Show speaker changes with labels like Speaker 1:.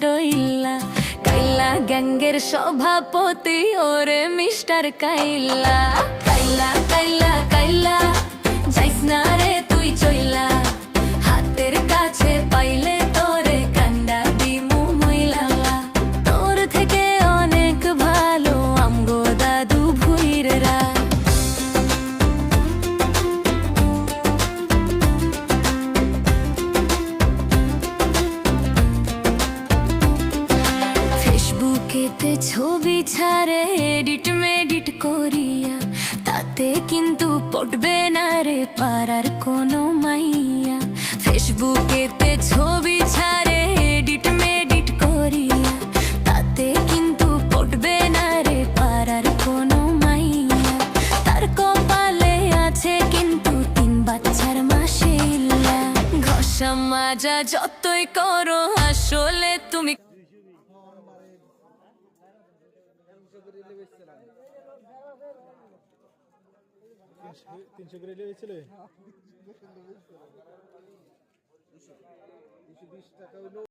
Speaker 1: ডইলা কাইলা গ্যাঙ্গের সভাপতি ওরে মিস্টার কাইলা কাইলা কাইলা কাইলা যাইস না রে তুই চইলা হাতের কাছে পাইলে তোরে কান্ডা দিমু মইলা তোর থেকে অনেক ভালো আমগো দাদু ভুইরেরা ফেসবুকেতে ছবি ছাড়ে এডিট মেডিট করিয়া তাতে কিন্তু পড়বে না রে পাড়ার কোনো মাইয়া ফেসবুকেতে ছবি ছাড়ে এডিট মেডিট করিয়া তাতে কিন্তু পড়বে না রে পাড়ার কোনো মাইয়া তার কপালে আছে কিন্তু 3 বাচ্চার মাসে ইল্লা ঘষা মাজা যতই করো আসলে তুমি
Speaker 2: 300 করে লেগেছিল। 220 টাকা হইলো।